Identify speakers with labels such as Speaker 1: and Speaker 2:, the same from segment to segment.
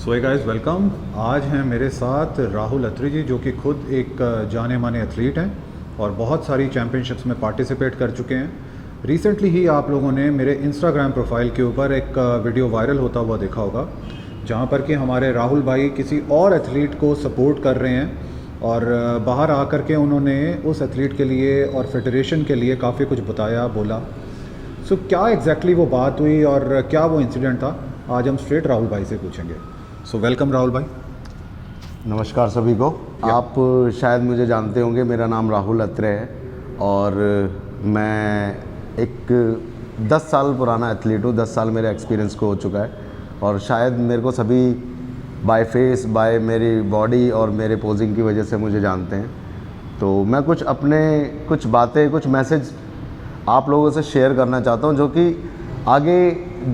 Speaker 1: सो hey guys welcome. आज हैं मेरे साथ राहुल अत्री जी, जो कि खुद एक जाने माने एथलीट हैं और बहुत सारी चैम्पियनशिप्स में पार्टिसिपेट कर चुके हैं। रिसेंटली ही आप लोगों ने मेरे इंस्टाग्राम प्रोफाइल के ऊपर एक वीडियो वायरल होता हुआ देखा होगा, जहां पर कि हमारे राहुल भाई किसी और एथलीट को सपोर्ट कर रहे हैं और बाहर आकर के उन्होंने उस एथलीट के लिए और फेडरेशन के लिए काफ़ी कुछ बताया, बोला। सो क्या एग्जैक्टली वो बात हुई और क्या वो इंसिडेंट था, आज हम स्ट्रेट राहुल भाई से पूछेंगे। सो वेलकम राहुल भाई।
Speaker 2: नमस्कार सभी को। आप शायद मुझे जानते होंगे, मेरा नाम राहुल अत्रे है और मैं एक 10 साल पुराना एथलीट हूँ। 10 साल मेरे एक्सपीरियंस को हो चुका है और शायद मेरे को सभी बाय फेस, बाय मेरी बॉडी और मेरे पोजिंग की वजह से मुझे जानते हैं। तो मैं कुछ बातें, कुछ मैसेज आप लोगों से शेयर करना चाहता हूँ, जो कि आगे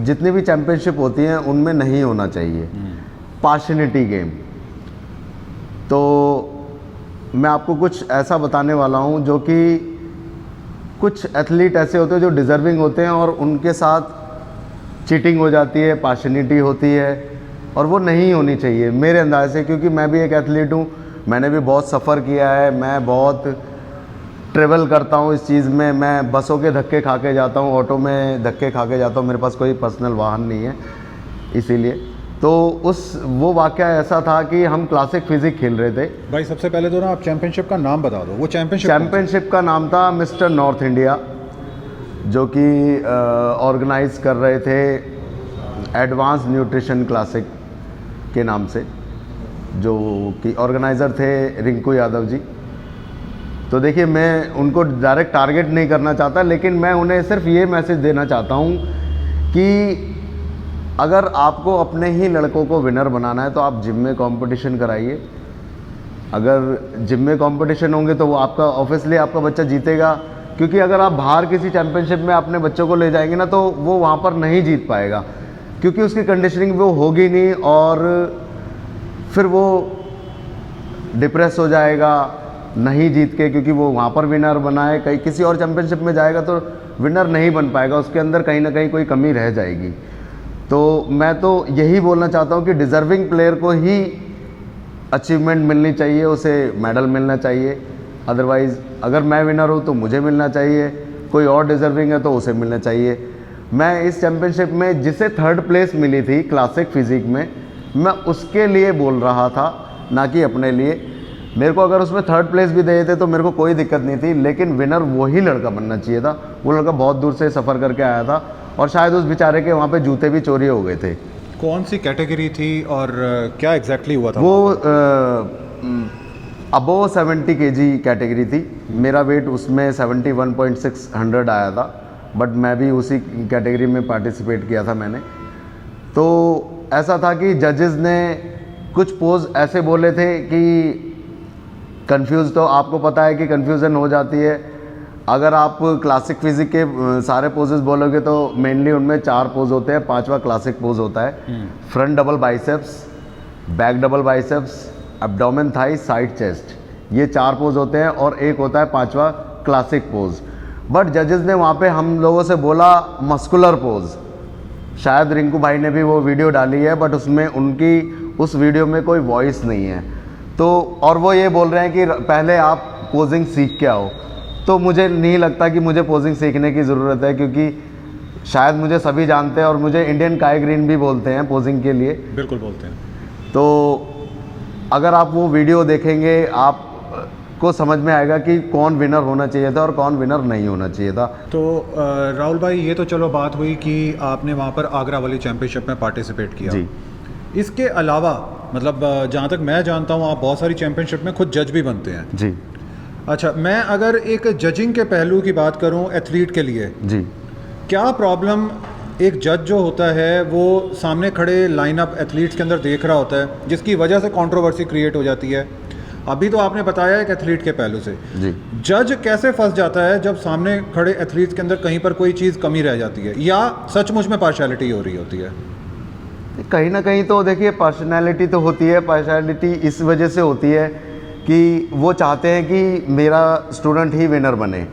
Speaker 2: जितनी भी चैम्पियनशिप होती हैं उनमें नहीं होना चाहिए। पार्शनिटी गेम। तो मैं आपको कुछ ऐसा बताने वाला हूँ जो कि कुछ एथलीट ऐसे होते हैं जो डिज़र्विंग होते हैं और उनके साथ चीटिंग हो जाती है, पार्शनिटी होती है और वो नहीं होनी चाहिए मेरे अंदाज़ से, क्योंकि मैं भी एक एथलीट हूँ। मैंने भी बहुत सफ़र किया है, मैं बहुत ट्रेवल करता हूँ इस चीज़ में। मैं बसों के धक्के खा के जाता हूँ, ऑटो में धक्के खा के जाता हूँ, मेरे पास कोई पर्सनल वाहन नहीं है। इसीलिए तो वो वाक़या ऐसा था कि हम क्लासिक फिजिक खेल रहे थे।
Speaker 1: भाई सबसे पहले तो ना आप चैंपियनशिप का नाम बता दो। वो
Speaker 2: चैंपियनशिप का नाम था मिस्टर नॉर्थ इंडिया, जो कि ऑर्गेनाइज कर रहे थे एडवांस न्यूट्रिशन क्लासिक के नाम से, जो कि ऑर्गेनाइज़र थे रिंकू यादव जी। तो देखिए, मैं उनको डायरेक्ट टारगेट नहीं करना चाहता, लेकिन मैं उन्हें सिर्फ ये मैसेज देना चाहता हूँ कि अगर आपको अपने ही लड़कों को विनर बनाना है तो आप जिम में कंपटीशन कराइए। अगर जिम में कंपटीशन होंगे तो वो आपका ऑब्वियसली आपका बच्चा जीतेगा, क्योंकि अगर आप बाहर किसी चैंपियनशिप में अपने बच्चों को ले जाएंगे ना, तो वो वहाँ पर नहीं जीत पाएगा, क्योंकि उसकी कंडीशनिंग वो होगी नहीं और फिर वो डिप्रेस हो जाएगा नहीं जीत के, क्योंकि वो वहाँ पर विनर बना है। कहीं किसी और चैंपियनशिप में जाएगा तो विनर नहीं बन पाएगा, उसके अंदर कहीं ना कहीं कोई कमी रह जाएगी। तो मैं तो यही बोलना चाहता हूँ कि डिज़र्विंग प्लेयर को ही अचीवमेंट मिलनी चाहिए, उसे मेडल मिलना चाहिए। अदरवाइज़ अगर मैं विनर हूँ तो मुझे मिलना चाहिए, कोई और डिज़र्विंग है तो उसे मिलना चाहिए। मैं इस चैम्पियनशिप में जिसे 3rd प्लेस मिली थी क्लासिक फिजिक में, मैं उसके लिए बोल रहा था, ना कि अपने लिए। मेरे को अगर उसमें 3rd प्लेस भी दे देते तो मेरे को कोई दिक्कत नहीं थी, लेकिन विनर वही लड़का बनना चाहिए था। वो लड़का बहुत दूर से सफ़र करके आया था और शायद उस बेचारे के वहाँ पे जूते भी चोरी हो गए थे।
Speaker 1: कौन सी कैटेगरी थी और क्या एग्जैक्टली हुआ था?
Speaker 2: वो अबोव 70 kg कैटेगरी थी। मेरा वेट उसमें 71.600 आया था, बट मैं भी उसी कैटेगरी में पार्टिसिपेट किया था मैंने। तो ऐसा था कि जजेस ने कुछ पोज ऐसे बोले थे कि कंफ्यूज, तो आपको पता है कि कंफ्यूजन हो जाती है। अगर आप क्लासिक फिजिक के सारे पोजेस बोलोगे तो मेनली उनमें 4 पोज होते हैं, 5वां क्लासिक पोज होता है। Front double biceps, back double biceps, abdomen thigh, side chest, ये 4 पोज होते हैं और एक होता है 5वां क्लासिक पोज। बट जजेस ने वहाँ पे हम लोगों से बोला मस्कुलर पोज। शायद रिंकू भाई ने भी वो वीडियो डाली है, बट उसमें उनकी उस वीडियो में कोई वॉइस नहीं है। तो और वो ये बोल रहे हैं कि पहले आप पोजिंग सीख के आओ। तो मुझे नहीं लगता कि मुझे पोजिंग सीखने की ज़रूरत है, क्योंकि शायद मुझे सभी जानते हैं और मुझे इंडियन काय ग्रीन भी बोलते हैं पोजिंग के लिए।
Speaker 1: बिल्कुल बोलते हैं।
Speaker 2: तो अगर आप वो वीडियो देखेंगे आप को समझ में आएगा कि कौन विनर होना चाहिए था और कौन विनर नहीं होना चाहिए था।
Speaker 1: तो राहुल भाई, ये तो चलो बात हुई कि आपने वहाँ पर आगरा वाली चैंपियनशिप में पार्टिसिपेट किया
Speaker 2: जी।
Speaker 1: इसके अलावा मतलब जहाँ तक मैं जानता हूँ, आप बहुत सारी चैंपियनशिप में खुद जज भी बनते हैं।
Speaker 2: जी।
Speaker 1: अच्छा, मैं अगर एक जजिंग के पहलू की बात करूं एथलीट के लिए,
Speaker 2: जी।
Speaker 1: क्या प्रॉब्लम एक जज जो होता है वो सामने खड़े लाइनअप एथलीट्स के अंदर देख रहा होता है, जिसकी वजह से कंट्रोवर्सी क्रिएट हो जाती है? अभी तो आपने बताया एक एथलीट के पहलू से,
Speaker 2: जी।
Speaker 1: जज कैसे फंस जाता है जब सामने खड़े एथलीट्स के अंदर कहीं पर कोई चीज़ कमी रह जाती है या सचमुच में पार्शियलिटी हो रही होती है?
Speaker 2: कहीं ना कहीं तो देखिए, पार्शनैलिटी तो होती है। पार्शनैलिटी इस वजह से होती है कि वो चाहते हैं कि मेरा स्टूडेंट ही विनर बने,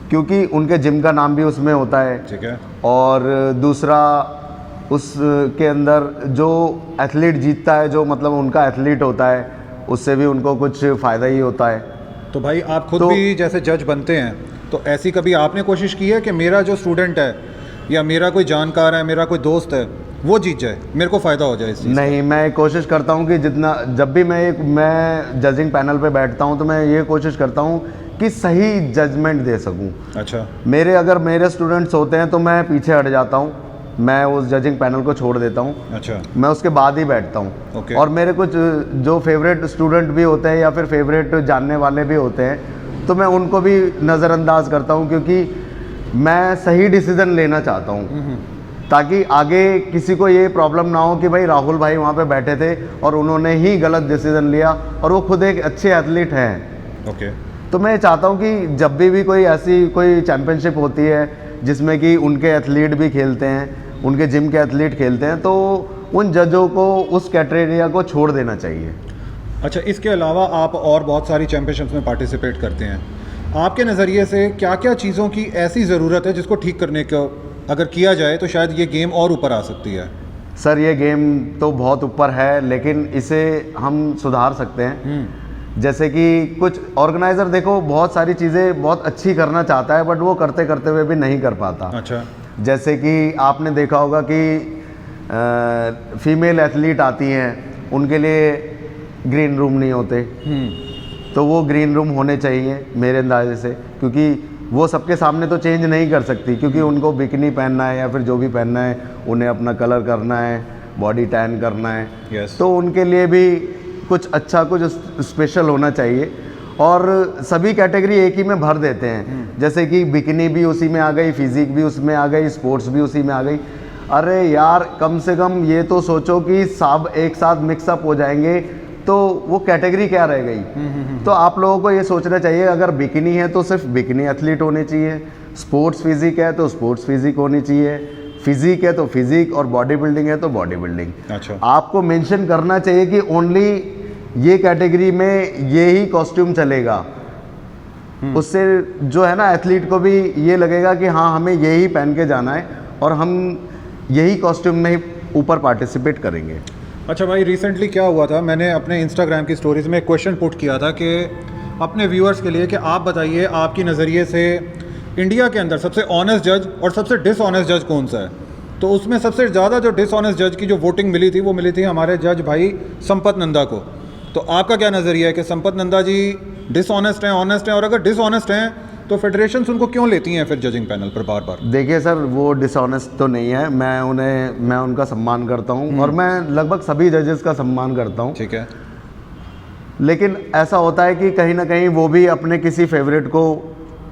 Speaker 2: क्योंकि उनके जिम का नाम भी उसमें होता है।
Speaker 1: ठीक है।
Speaker 2: और दूसरा उसके अंदर जो एथलीट जीतता है, जो मतलब उनका एथलीट होता है, उससे भी उनको कुछ फ़ायदा ही होता है।
Speaker 1: तो भाई आप खुद
Speaker 2: तो-
Speaker 1: भी जैसे जज बनते हैं, तो ऐसी कभी आपने कोशिश की है कि मेरा जो स्टूडेंट है या मेरा कोई जानकार है, मेरा कोई दोस्त है, वो जीत जाए, मेरे को फ़ायदा हो जाए इस चीज़
Speaker 2: नहीं, मैं कोशिश करता हूँ कि जितना, जब भी मैं जजिंग पैनल पे बैठता हूँ तो मैं ये कोशिश करता हूँ कि सही जजमेंट दे सकूँ।
Speaker 1: का? अच्छा,
Speaker 2: अगर मेरे स्टूडेंट्स होते हैं तो मैं पीछे हट जाता हूँ, मैं उस जजिंग पैनल को छोड़ देता हूँ,
Speaker 1: अच्छा,
Speaker 2: मैं उसके बाद ही बैठता हूँ।
Speaker 1: ओके।
Speaker 2: और मेरे कुछ जो फेवरेट स्टूडेंट भी होते हैं या फिर फेवरेट जानने वाले भी होते हैं, तो मैं उनको भी नज़रअंदाज करता हूँ, क्योंकि मैं सही डिसीज़न लेना चाहता हूँ, ताकि आगे किसी को ये प्रॉब्लम ना हो कि भाई राहुल भाई वहाँ पे बैठे थे और उन्होंने ही गलत डिसीज़न लिया, और वो खुद एक अच्छे एथलीट हैं।
Speaker 1: ओके।
Speaker 2: तो मैं चाहता हूँ कि जब भी कोई ऐसी कोई चैम्पियनशिप होती है जिसमें कि उनके एथलीट भी खेलते हैं, उनके जिम के एथलीट खेलते हैं, तो उन जजों को उस कैटेगरी को छोड़ देना चाहिए।
Speaker 1: अच्छा, इसके अलावा आप और बहुत सारी चैम्पियनशिप्स में पार्टिसिपेट करते हैं। आपके नज़रिए से क्या क्या चीज़ों की ऐसी ज़रूरत है जिसको ठीक करने को अगर किया जाए तो शायद ये गेम और ऊपर आ सकती है?
Speaker 2: सर, ये गेम तो बहुत ऊपर है, लेकिन इसे हम सुधार सकते हैं। जैसे कि कुछ ऑर्गेनाइज़र देखो बहुत सारी चीज़ें बहुत अच्छी करना चाहता है, बट वो करते करते हुए भी नहीं कर पाता।
Speaker 1: अच्छा,
Speaker 2: जैसे कि आपने देखा होगा कि फीमेल एथलीट आती हैं, उनके लिए ग्रीन रूम नहीं होते, तो वो ग्रीन रूम होने चाहिए मेरे अंदाजे से, क्योंकि वो सबके सामने तो चेंज नहीं कर सकती, क्योंकि उनको बिकनी पहनना है या फिर जो भी पहनना है, उन्हें अपना कलर करना है, बॉडी टैन करना है।
Speaker 1: Yes.
Speaker 2: तो उनके लिए भी कुछ अच्छा, कुछ स्पेशल होना चाहिए। और सभी कैटेगरी एक ही में भर देते हैं, जैसे कि बिकनी भी उसी में आ गई, फिजिक भी उसमें आ गई, स्पोर्ट्स भी उसी में आ गई। अरे यार, कम से कम ये तो सोचो कि सब एक साथ मिक्सअप हो जाएंगे तो वो कैटेगरी क्या रह गई। तो आप लोगों को ये सोचना चाहिए, अगर बिकनी है तो सिर्फ बिकनी एथलीट होनी चाहिए, स्पोर्ट्स फिजिक है तो स्पोर्ट्स फिजिक होनी चाहिए, फिजिक है तो फिजिक, और बॉडी बिल्डिंग है तो बॉडी बिल्डिंग।
Speaker 1: अच्छा,
Speaker 2: आपको मेंशन करना चाहिए कि ओनली ये कैटेगरी में ये ही कॉस्ट्यूम चलेगा। उससे जो है ना, एथलीट को भी ये लगेगा कि हाँ, हमें यही पहन के जाना है और हम यही कॉस्ट्यूम में ही ऊपर पार्टिसिपेट करेंगे।
Speaker 1: अच्छा भाई, रिसेंटली क्या हुआ था, मैंने अपने इंस्टाग्राम की स्टोरीज में एक क्वेश्चन पुट किया था कि अपने व्यूअर्स के लिए कि आप बताइए आपकी नज़रिए से इंडिया के अंदर सबसे ऑनेस्ट जज और सबसे डिसऑनेस्ट जज कौन सा है। तो उसमें सबसे ज़्यादा जो डिसऑनेस्ट जज की जो वोटिंग मिली थी, वो मिली थी हमारे जज भाई संपत नंदा को। तो आपका क्या नज़रिया है कि संपत नंदा जी डिसऑनेस्ट हैं, ऑनेस्ट हैं, और अगर डिसऑनेस्ट हैं तो फेडरेशंस उनको क्यों लेती हैं फिर जजिंग पैनल पर बार बार?
Speaker 2: देखिए सर, वो डिसऑनेस्ट तो नहीं है, मैं उनका सम्मान करता हूँ, और मैं लगभग सभी जजेस का सम्मान करता हूँ।
Speaker 1: ठीक है,
Speaker 2: लेकिन ऐसा होता है कि कहीं ना कहीं वो भी अपने किसी फेवरेट को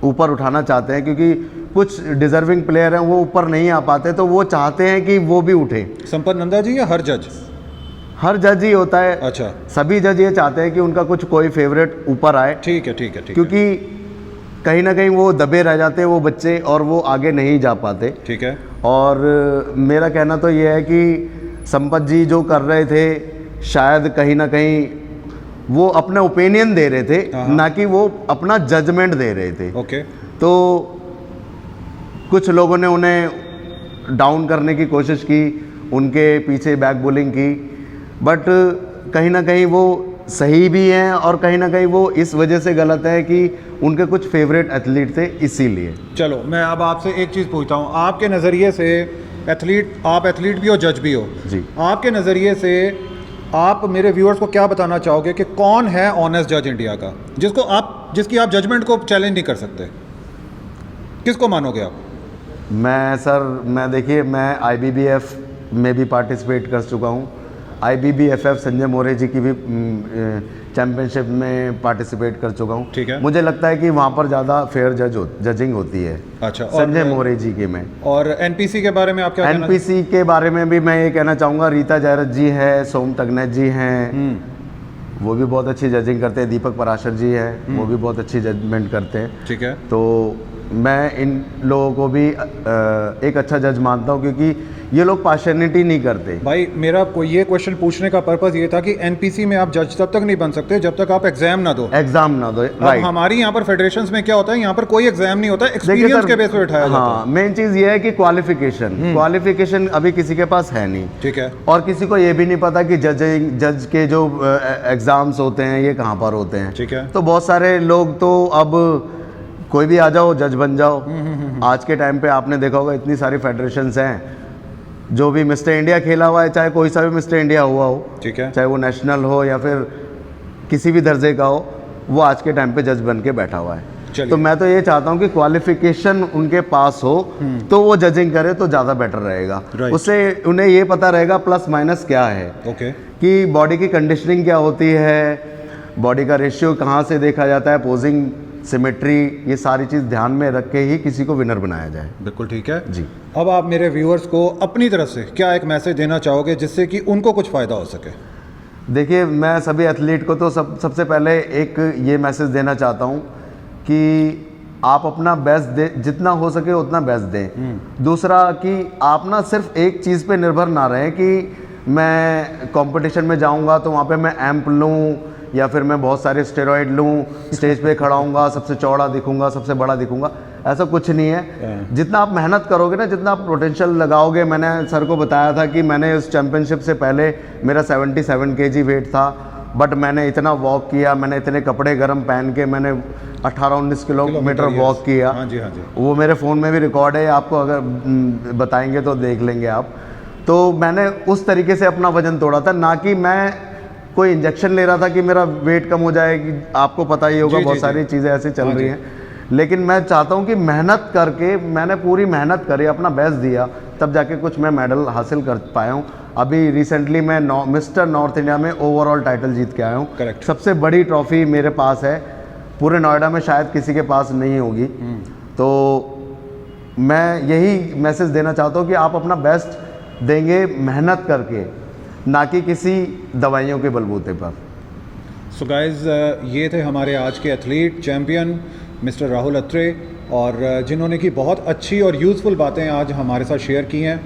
Speaker 2: ऊपर उठाना चाहते हैं, क्योंकि कुछ डिजर्विंग प्लेयर हैं वो ऊपर नहीं आ पाते, तो वो चाहते हैं कि वो भी उठे।
Speaker 1: संपत नंदा जी या हर जज?
Speaker 2: हर जज ही होता है।
Speaker 1: अच्छा,
Speaker 2: सभी जज ये चाहते हैं कि उनका कुछ कोई फेवरेट ऊपर आए,
Speaker 1: ठीक है, ठीक है, ठीक है,
Speaker 2: क्योंकि कहीं ना कहीं वो दबे रह जाते हैं वो बच्चे, और वो आगे नहीं जा पाते।
Speaker 1: ठीक है।
Speaker 2: और मेरा कहना तो ये है कि संपत जी जो कर रहे थे, शायद कहीं ना कहीं वो अपना ओपिनियन दे रहे थे, ना कि वो अपना जजमेंट दे रहे थे।
Speaker 1: ओके।
Speaker 2: तो कुछ लोगों ने उन्हें डाउन करने की कोशिश की, उनके पीछे बैक बोलिंग की, बट कहीं ना कहीं वो सही भी हैं, और कहीं ना कहीं वो इस वजह से गलत है कि उनके कुछ फेवरेट एथलीट थे, इसीलिए।
Speaker 1: चलो, मैं अब आपसे एक चीज़ पूछता हूँ, आपके नज़रिए से एथलीट, आप एथलीट भी हो, जज भी हो
Speaker 2: जी,
Speaker 1: आपके नज़रिए से आप मेरे व्यूअर्स को क्या बताना चाहोगे कि कौन है ऑनेस्ट जज इंडिया का, जिसकी आप जजमेंट को चैलेंज नहीं कर सकते? किसको मानोगे आप?
Speaker 2: मैं देखिए, मैं IBBF में भी पार्टिसिपेट कर चुका हूँ। IBBFF संजय मोरे जी की भी चैम्पियनशिप में पार्टिसिपेट कर चुका हूँ।
Speaker 1: ठीक है।
Speaker 2: मुझे लगता है कि वहाँ पर ज़्यादा फेयर जजिंग होती है।
Speaker 1: अच्छा,
Speaker 2: संजय मोरे जी के में।
Speaker 1: और NPC के बारे में आप क्या कहना?
Speaker 2: NPC के बारे में भी मैं ये कहना चाहूँगा, रीता जयरथ जी है, सोम तगनेत जी हैं, वो भी बहुत अच्छी जजिंग करते हैं, दीपक पराशर जी हैं, वो भी बहुत अच्छी जजमेंट करते हैं।
Speaker 1: ठीक है।
Speaker 2: तो मैं इन लोगों को भी एक अच्छा जज मानता हूँ, क्योंकि ये लोग पार्शलिटी नहीं करते।
Speaker 1: भाई मेरा कोई ये क्वेश्चन पूछने का पर्पस ये था कि एनपीसी में आप जज तब तक नहीं बन सकते जब तक आप एग्जाम ना दो।
Speaker 2: एग्जाम ना दो,
Speaker 1: अब
Speaker 2: राइट।
Speaker 1: हमारी यहाँ पर फेडरेशंस में क्या होता है, यहाँ पर कोई एग्जाम नहीं होता, एक्सपीरियंस के बेस पे बैठाया जाता
Speaker 2: हाँ, मेन चीज़ ये है कि क्वालिफिकेशन अभी किसी के पास है नहीं।
Speaker 1: ठीक है।
Speaker 2: और किसी को ये भी नहीं पता कि जज के जो एग्जाम्स होते हैं ये कहाँ पर होते हैं।
Speaker 1: ठीक है।
Speaker 2: तो बहुत सारे लोग तो अब कोई भी आ जाओ जज बन जाओ। आज के टाइम पे आपने देखा होगा इतनी सारी फेडरेशंस हैं, जो भी मिस्टर इंडिया खेला हुआ है, चाहे कोई सा भी मिस्टर इंडिया हुआ हो,
Speaker 1: ठीक है,
Speaker 2: चाहे वो नेशनल हो या फिर किसी भी दर्जे का हो, वो आज के टाइम पे जज बन के बैठा हुआ है। तो मैं तो ये चाहता हूँ कि क्वालिफिकेशन उनके पास हो तो वो जजिंग करे तो ज़्यादा बेटर रहेगा। उससे उन्हें ये पता रहेगा प्लस माइनस क्या है, कि बॉडी की कंडीशनिंग क्या होती है, बॉडी का रेशियो कहाँ से देखा जाता है, पोजिंग, सिमेट्री, ये सारी चीज़ ध्यान में रख के ही किसी को विनर बनाया जाए।
Speaker 1: बिल्कुल ठीक है
Speaker 2: जी।
Speaker 1: अब आप मेरे व्यूअर्स को अपनी तरफ से क्या एक मैसेज देना चाहोगे जिससे कि उनको कुछ फ़ायदा हो सके?
Speaker 2: देखिए, मैं सभी एथलीट को तो सबसे पहले एक ये मैसेज देना चाहता हूँ कि आप अपना बेस्ट दें, जितना हो सके उतना बेस्ट दें। दूसरा कि आप ना सिर्फ एक चीज़ पे निर्भर ना रहें कि मैं कंपटीशन में जाऊंगा तो वहाँ पे मैं एम्प लूँ या फिर मैं बहुत सारे स्टेरॉइड लूँ, स्टेज पे खड़ा हूँगा, सबसे चौड़ा दिखूंगा, सबसे बड़ा दिखूंगा, ऐसा कुछ नहीं है। जितना आप मेहनत करोगे ना, जितना आप पोटेंशियल लगाओगे, मैंने सर को बताया था कि मैंने इस चैम्पियनशिप से पहले मेरा 77 kg वेट था, बट मैंने इतना वॉक किया, मैंने इतने कपड़े गर्म पहन के मैंने 18-19 किलोमीटर वॉक किया।
Speaker 1: हाँ जी, हाँ जी।
Speaker 2: वो मेरे फ़ोन में भी रिकॉर्ड है, आपको अगर बताएंगे तो देख लेंगे आप। तो मैंने उस तरीके से अपना वज़न तोड़ा था, ना कि मैं कोई इंजेक्शन ले रहा था कि मेरा वेट कम हो जाएगी। आपको पता ही होगा, बहुत सारी चीज़ें ऐसी चल रही हैं। लेकिन मैं चाहता हूं कि मेहनत करके, मैंने पूरी मेहनत करी, अपना बेस्ट दिया, तब जाके कुछ मैं मेडल हासिल कर पाया हूं। अभी रिसेंटली मैं मिस्टर नॉर्थ इंडिया में ओवरऑल टाइटल जीत के आया हूं।
Speaker 1: करेक्ट।
Speaker 2: सबसे बड़ी ट्रॉफी मेरे पास है, पूरे नोएडा में शायद किसी के पास नहीं होगी। तो मैं यही मैसेज देना चाहता हूँ कि आप अपना बेस्ट देंगे मेहनत करके, ना कि किसी दवाइयों के बलबूते पर।
Speaker 1: सो गाइज, ये थे हमारे आज के एथलीट चैम्पियन मिस्टर राहुल अत्रे, और जिन्होंने की बहुत अच्छी और यूज़फुल बातें आज हमारे साथ शेयर की हैं।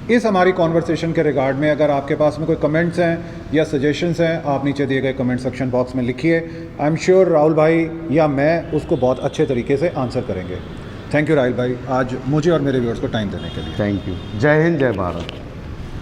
Speaker 1: इस हमारी कॉन्वर्सेशन के रिगार्ड में अगर आपके पास में कोई कमेंट्स हैं या सजेशंस हैं, आप नीचे दिए गए कमेंट सेक्शन बॉक्स में लिखिए। आई एम श्योर राहुल भाई या मैं उसको बहुत अच्छे तरीके से आंसर करेंगे। थैंक यू राहुल भाई, आज मुझे और मेरे व्यूअर्स को टाइम देने के लिए।
Speaker 2: Thank you. जय हिंद, जय भारत।